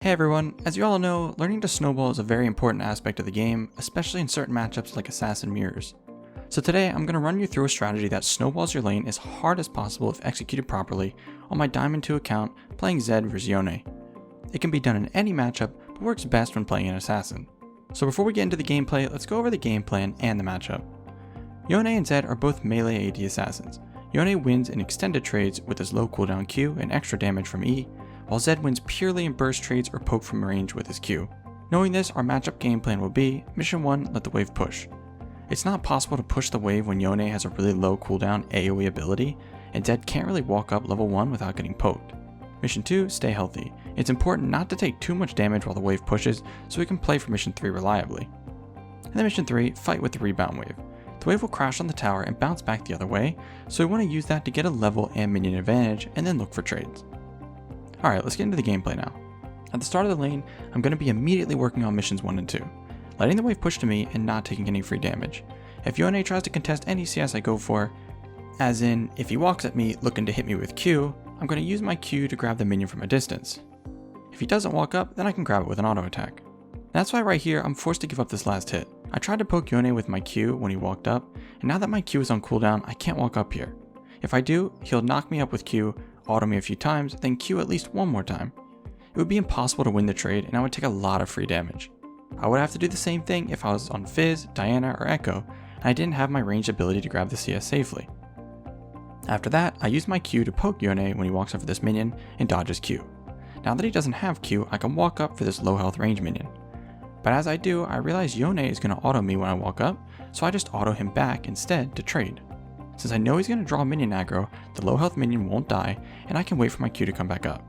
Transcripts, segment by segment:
Hey everyone, as you all know, learning to snowball is a very important aspect of the game, especially in certain matchups like Assassin Mirrors. So today I'm going to run you through a strategy that snowballs your lane as hard as possible if executed properly on my Diamond 2 account playing Zed vs Yone. It can be done in any matchup, but works best when playing an Assassin. So before we get into the gameplay, let's go over the game plan and the matchup. Yone and Zed are both melee AD assassins. Yone wins in extended trades with his low cooldown Q and extra damage from E, while Zed wins purely in burst trades or poke from range with his Q. Knowing this, our matchup game plan will be, Mission 1, let the wave push. It's not possible to push the wave when Yone has a really low cooldown AoE ability, and Zed can't really walk up level 1 without getting poked. Mission 2, stay healthy. It's important not to take too much damage while the wave pushes, so we can play for Mission 3 reliably. And then Mission 3, fight with the rebound wave. The wave will crash on the tower and bounce back the other way, so we want to use that to get a level and minion advantage, and then look for trades. Alright, let's get into the gameplay now. At the start of the lane, I'm going to be immediately working on missions 1 and 2, letting the wave push to me and not taking any free damage. If Yone tries to contest any CS I go for, as in, if he walks at me looking to hit me with Q, I'm going to use my Q to grab the minion from a distance. If he doesn't walk up, then I can grab it with an auto attack. That's why right here I'm forced to give up this last hit. I tried to poke Yone with my Q when he walked up, and now that my Q is on cooldown, I can't walk up here. If I do, he'll knock me up with Q, auto me a few times, then Q at least one more time. It would be impossible to win the trade and I would take a lot of free damage. I would have to do the same thing if I was on Fizz, Diana, or Echo, and I didn't have my ranged ability to grab the CS safely. After that, I use my Q to poke Yone when he walks up for this minion and dodges Q. Now that he doesn't have Q, I can walk up for this low health range minion. But as I do, I realize Yone is going to auto me when I walk up, so I just auto him back instead to trade. Since I know he's going to draw minion aggro, the low health minion won't die, and I can wait for my Q to come back up.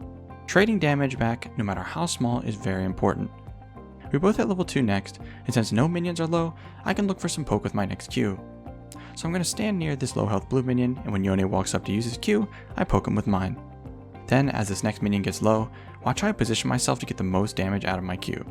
Trading damage back, no matter how small, is very important. We both hit level 2 next, and since no minions are low, I can look for some poke with my next Q. So I'm going to stand near this low health blue minion, and when Yone walks up to use his Q, I poke him with mine. Then, as this next minion gets low, I'll try to position myself to get the most damage out of my Q.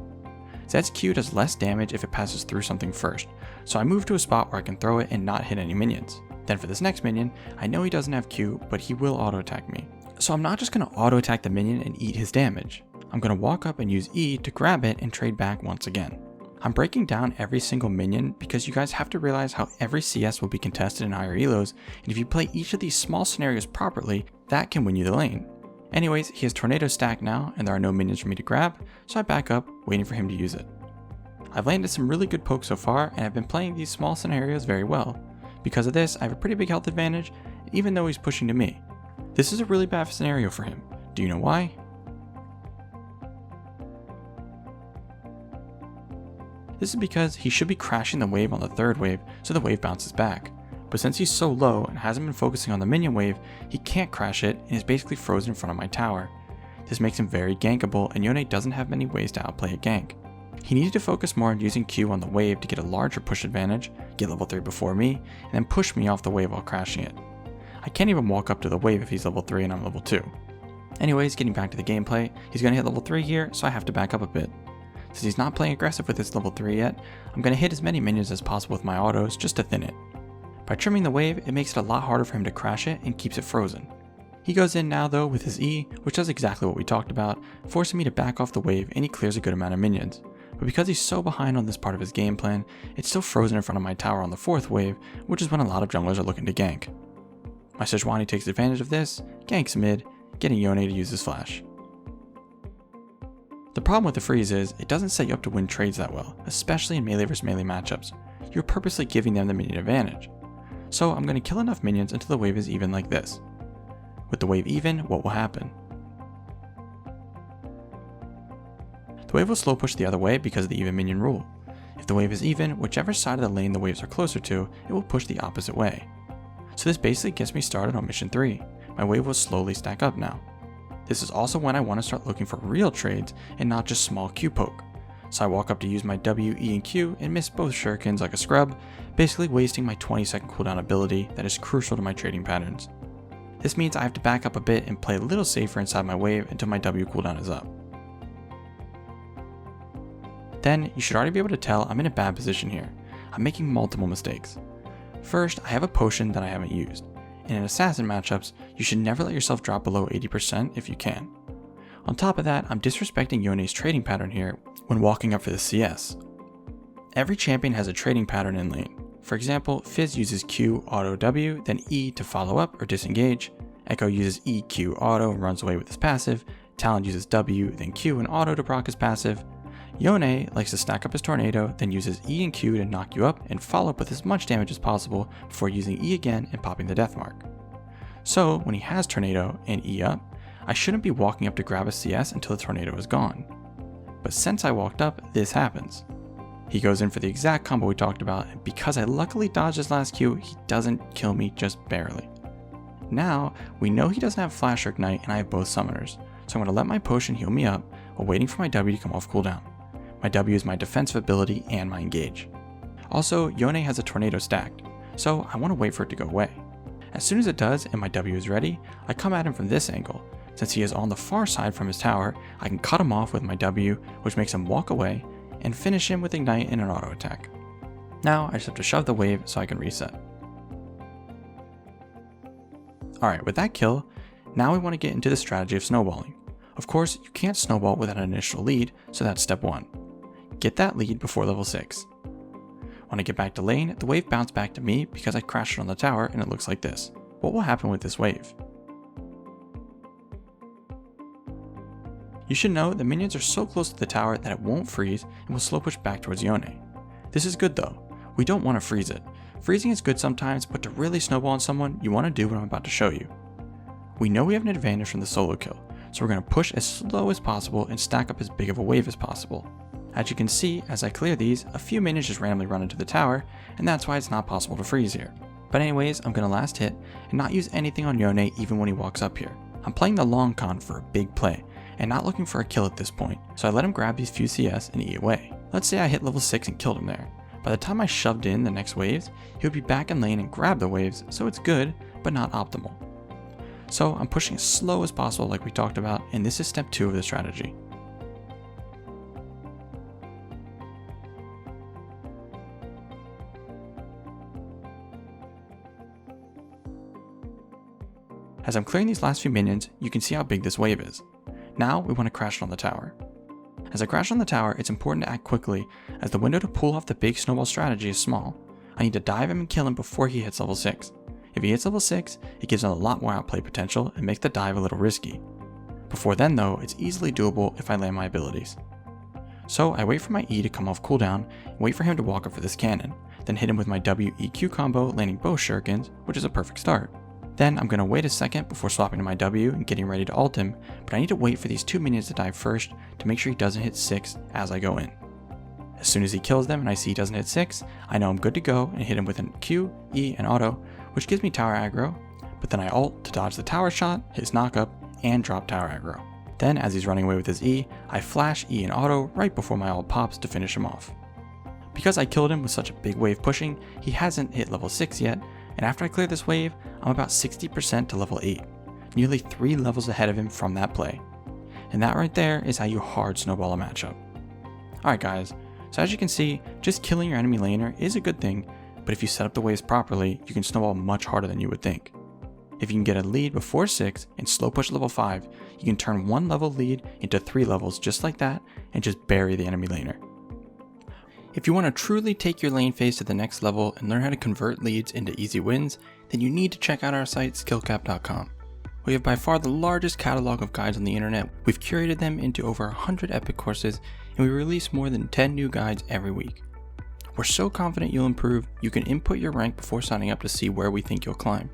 Zed's Q does less damage if it passes through something first, so I move to a spot where I can throw it and not hit any minions. Then for this next minion, I know he doesn't have Q, but he will auto attack me. So I'm not just going to auto attack the minion and eat his damage. I'm going to walk up and use E to grab it and trade back once again. I'm breaking down every single minion because you guys have to realize how every CS will be contested in higher elos, and if you play each of these small scenarios properly, that can win you the lane. Anyways, he has Tornado stacked now and there are no minions for me to grab, so I back up, waiting for him to use it. I've landed some really good pokes so far, and I've been playing these small scenarios very well. Because of this, I have a pretty big health advantage, even though he's pushing to me. This is a really bad scenario for him. Do you know why? This is because he should be crashing the wave on the third wave, so the wave bounces back. But since he's so low and hasn't been focusing on the minion wave, he can't crash it and is basically frozen in front of my tower. This makes him very gankable, and Yone doesn't have many ways to outplay a gank. He needed to focus more on using Q on the wave to get a larger push advantage, get level 3 before me, and then push me off the wave while crashing it. I can't even walk up to the wave if he's level 3 and I'm level 2. Anyways, getting back to the gameplay, he's going to hit level 3 here, so I have to back up a bit. Since he's not playing aggressive with his level 3 yet, I'm going to hit as many minions as possible with my autos just to thin it. By trimming the wave, it makes it a lot harder for him to crash it and keeps it frozen. He goes in now though with his E, which does exactly what we talked about, forcing me to back off the wave, and he clears a good amount of minions. But because he's so behind on this part of his game plan, it's still frozen in front of my tower on the 4th wave, which is when a lot of junglers are looking to gank. My Sejuani takes advantage of this, ganks mid, getting Yone to use his flash. The problem with the freeze is, it doesn't set you up to win trades that well, especially in melee vs melee matchups. You're purposely giving them the minion advantage. So I'm going to kill enough minions until the wave is even like this. With the wave even, what will happen? The wave will slow push the other way because of the even minion rule. If the wave is even, whichever side of the lane the waves are closer to, it will push the opposite way. So this basically gets me started on mission 3. My wave will slowly stack up now. This is also when I want to start looking for real trades and not just small Q poke. So I walk up to use my W, E, and Q and miss both shurikens like a scrub, basically wasting my 20-second cooldown ability that is crucial to my trading patterns. This means I have to back up a bit and play a little safer inside my wave until my W cooldown is up. Then, you should already be able to tell I'm in a bad position here. I'm making multiple mistakes. First, I have a potion that I haven't used. And in assassin matchups, you should never let yourself drop below 80% if you can. On top of that, I'm disrespecting Yone's trading pattern here when walking up for the CS. Every champion has a trading pattern in lane. For example, Fizz uses Q, auto W, then E to follow up or disengage. Echo uses E, Q, auto and runs away with his passive. Talon uses W, then Q and auto to proc his passive. Yone likes to stack up his tornado, then uses E and Q to knock you up and follow up with as much damage as possible before using E again and popping the death mark. So when he has tornado and E up, I shouldn't be walking up to grab a CS until the tornado is gone. But since I walked up, this happens. He goes in for the exact combo we talked about, and because I luckily dodged his last Q, he doesn't kill me just barely. Now, we know he doesn't have Flash or Ignite and I have both summoners, so I'm going to let my potion heal me up while waiting for my W to come off cooldown. My W is my defensive ability and my engage. Also, Yone has a tornado stacked, so I want to wait for it to go away. As soon as it does and my W is ready, I come at him from this angle. Since he is on the far side from his tower, I can cut him off with my W, which makes him walk away, and finish him with Ignite and an auto attack. Now I just have to shove the wave so I can reset. Alright, with that kill, now we want to get into the strategy of snowballing. Of course, you can't snowball without an initial lead, so that's step 1. Get that lead before level 6. When I get back to lane, the wave bounced back to me because I crashed it on the tower and it looks like this. What will happen with this wave? You should know the minions are so close to the tower that it won't freeze and will slow push back towards Yone. This is good though. We don't want to freeze it. Freezing is good sometimes, but to really snowball on someone, you want to do what I'm about to show you. We know we have an advantage from the solo kill, so we're going to push as slow as possible and stack up as big of a wave as possible. As you can see, as I clear these, a few minions just randomly run into the tower, and that's why it's not possible to freeze here. But anyways, I'm going to last hit and not use anything on Yone even when he walks up here. I'm playing the long con for a big play, and not looking for a kill at this point, so I let him grab these few CS and E away. Let's say I hit level 6 and killed him there. By the time I shoved in the next waves, he would be back in lane and grab the waves, so it's good, but not optimal. So I'm pushing as slow as possible like we talked about, and this is step 2 of the strategy. As I'm clearing these last few minions, you can see how big this wave is. Now we want to crash it on the tower. As I crash on the tower, it's important to act quickly, as the window to pull off the big snowball strategy is small. I need to dive him and kill him before he hits level 6. If he hits level 6, it gives him a lot more outplay potential and makes the dive a little risky. Before then though, it's easily doable if I land my abilities. So I wait for my E to come off cooldown, and wait for him to walk up for this cannon, then hit him with my W-EQ combo, landing both shurikens, which is a perfect start. Then I'm going to wait a second before swapping to my W and getting ready to ult him, but I need to wait for these 2 minions to dive first to make sure he doesn't hit 6 as I go in. As soon as he kills them and I see he doesn't hit 6, I know I'm good to go and hit him with an Q, E, and auto, which gives me tower aggro, but then I ult to dodge the tower shot, his knockup, and drop tower aggro. Then as he's running away with his E, I flash E and auto right before my ult pops to finish him off. Because I killed him with such a big wave pushing, he hasn't hit level 6 yet, and after I clear this wave, I'm about 60% to level 8, nearly 3 levels ahead of him from that play. And that right there is how you hard snowball a matchup. Alright guys, so as you can see, just killing your enemy laner is a good thing, but if you set up the waves properly, you can snowball much harder than you would think. If you can get a lead before 6 and slow push level 5, you can turn 1 level lead into 3 levels just like that and just bury the enemy laner. If you want to truly take your lane phase to the next level and learn how to convert leads into easy wins, then you need to check out our site skillcap.com. We have by far the largest catalog of guides on the internet. We've curated them into over 100 epic courses, and we release more than 10 new guides every week. We're so confident you'll improve, you can input your rank before signing up to see where we think you'll climb.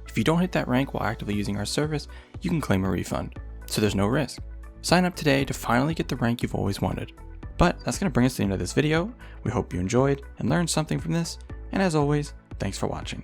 If you don't hit that rank while actively using our service, you can claim a refund, so there's no risk. Sign up today to finally get the rank you've always wanted. But that's going to bring us to the end of this video. We hope you enjoyed and learned something from this, and as always, thanks for watching.